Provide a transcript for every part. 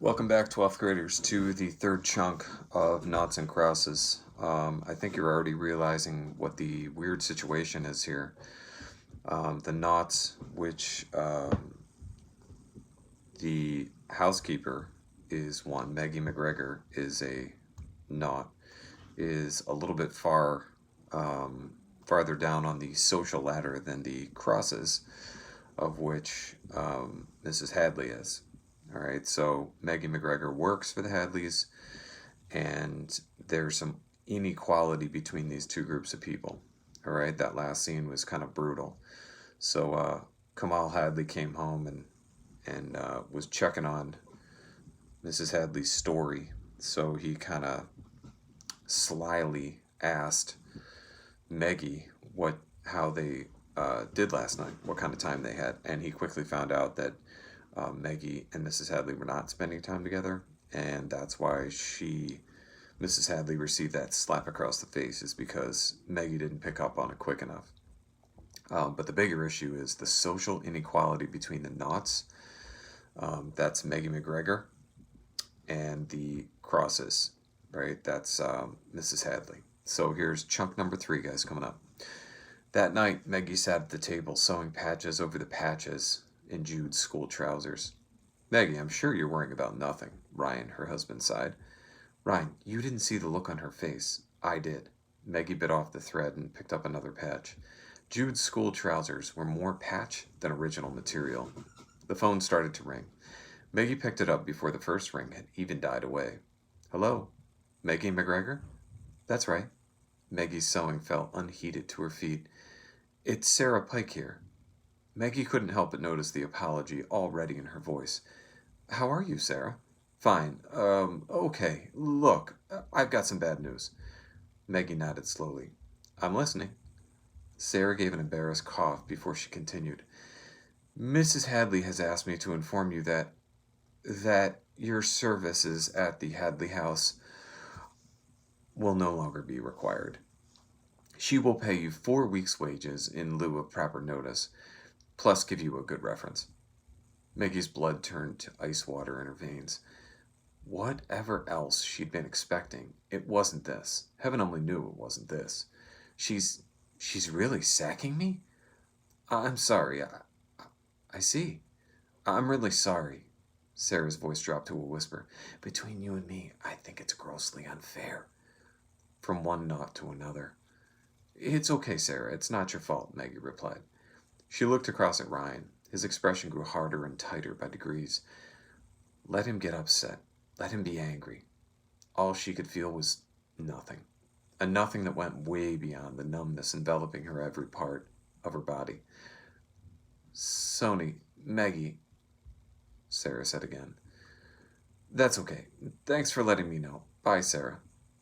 Welcome back, 12th graders, to the third chunk of Naughts and Crosses. I think you're already realizing what the weird situation is here. The Naughts, which the housekeeper is one, Maggie McGregor is a Naught, is a little bit farther down on the social ladder than the Crosses, of which Mrs. Hadley is. All right, so Maggie McGregor works for the Hadleys, and there's some inequality between these two groups of people. All right, that last scene was kind of brutal. So Kamal Hadley came home and was checking on Mrs. Hadley's story. So he kind of slyly asked Maggie how they did last night, what kind of time they had, and he quickly found out that Maggie and Mrs. Hadley were not spending time together, and that's why Mrs. Hadley received that slap across the face, is because Maggie didn't pick up on it quick enough. But the bigger issue is the social inequality between the Naughts. That's Maggie McGregor, and the Crosses, right? That's Mrs. Hadley. So here's chunk number 3, guys, coming up. That night, Maggie sat at the table sewing patches over the patches in Jude's school trousers. Maggie, I'm sure you're worrying about nothing, Ryan, her husband, sighed. Ryan, you didn't see the look on her face. I did. Maggie bit off the thread and picked up another patch. Jude's school trousers were more patch than original material. The phone started to ring. Maggie picked it up before the first ring had even died away. Hello? Maggie McGregor? That's right. Maggie's sewing fell unheeded to her feet. It's Sarah Pike here. Maggie couldn't help but notice the apology already in her voice. How are you, Sarah? Fine. Okay. Look, I've got some bad news. Maggie nodded slowly. I'm listening. Sarah gave an embarrassed cough before she continued. Mrs. Hadley has asked me to inform you that your services at the Hadley house will no longer be required. She will pay you 4 weeks' wages in lieu of proper notice, plus give you a good reference. Maggie's blood turned to ice water in her veins. Whatever else she'd been expecting, it wasn't this. Heaven only knew it wasn't this. She's really sacking me? I'm sorry. I see. I'm really sorry. Sarah's voice dropped to a whisper. Between you and me, I think it's grossly unfair. From one Naught to another. It's okay, Sarah. It's not your fault, Maggie replied. She looked across at Ryan. His expression grew harder and tighter by degrees. Let him get upset. Let him be angry. All she could feel was nothing. A nothing that went way beyond the numbness enveloping her every part of her body. Maggie, Sarah said again. That's okay. Thanks for letting me know. Bye, Sarah.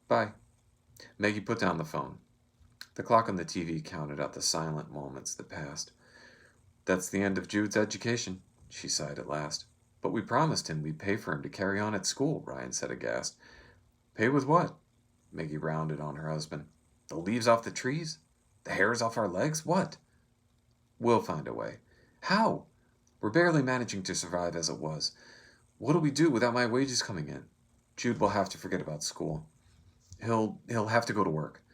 Bye. Maggie put down the phone. The clock on the TV counted out the silent moments that passed. That's the end of Jude's education, she sighed at last. But we promised him we'd pay for him to carry on at school, Ryan said aghast. Pay with what? Maggie rounded on her husband. The leaves off the trees? The hairs off our legs? What? We'll find a way. How? We're barely managing to survive as it was. What'll we do without my wages coming in? Jude will have to forget about school. He'll have to go to work.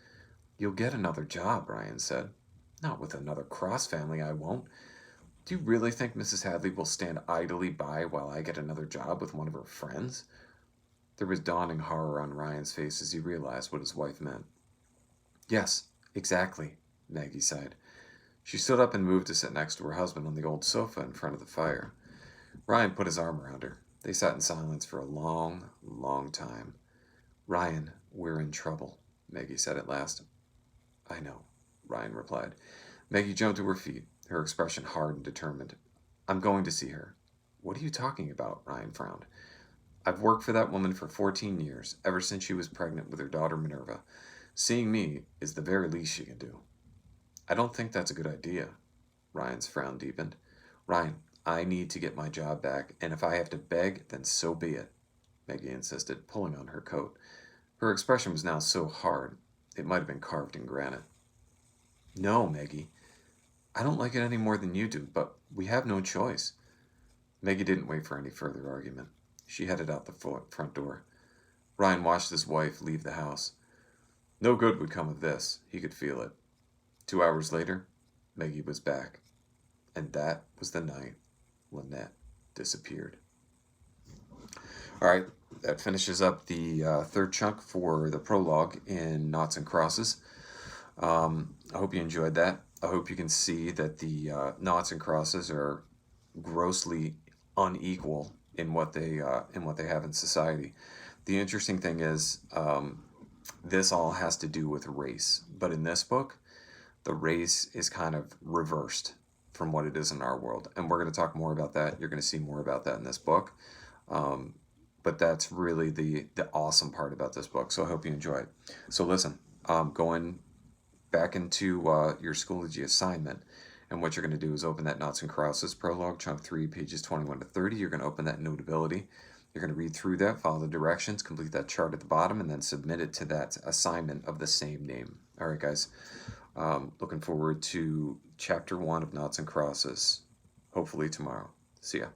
You'll get another job, Ryan said. Not with another Cross family, I won't. Do you really think Mrs. Hadley will stand idly by while I get another job with one of her friends? There was dawning horror on Ryan's face as he realized what his wife meant. Yes, exactly, Maggie sighed. She stood up and moved to sit next to her husband on the old sofa in front of the fire. Ryan put his arm around her. They sat in silence for a long, long time. Ryan, we're in trouble, Maggie said at last. I know, Ryan replied. Maggie jumped to her feet, her expression hard and determined. I'm going to see her. What are you talking about? Ryan frowned. I've worked for that woman for 14 years, ever since she was pregnant with her daughter Minerva. Seeing me is the very least she can do. I don't think that's a good idea. Ryan's frown deepened. Ryan, I need to get my job back, and if I have to beg, then so be it, Maggie insisted, pulling on her coat. Her expression was now so hard, it might have been carved in granite. No, Maggie. I don't like it any more than you do, but we have no choice. Maggie didn't wait for any further argument. She headed out the front door. Ryan watched his wife leave the house. No good would come of this. He could feel it. 2 hours later, Maggie was back. And that was the night Lynette disappeared. All right, that finishes up the third chunk for the prologue in Naughts and Crosses. I hope you enjoyed that. I hope you can see that the Naughts and Crosses are grossly unequal in what they have in society. The interesting thing is, this all has to do with race, but in this book, the race is kind of reversed from what it is in our world, and we're going to talk more about that. You're going to see more about that in this book. But that's really the awesome part about this book. So I hope you enjoy it. So listen, going back into your Schoology assignment, and what you're going to do is open that Naughts and Crosses prologue, chunk 3, pages 21 to 30. You're going to open that notability. You're going to read through that, follow the directions, complete that chart at the bottom, and then submit it to that assignment of the same name. All right, guys. Looking forward to chapter 1 of Naughts and Crosses, hopefully tomorrow. See ya.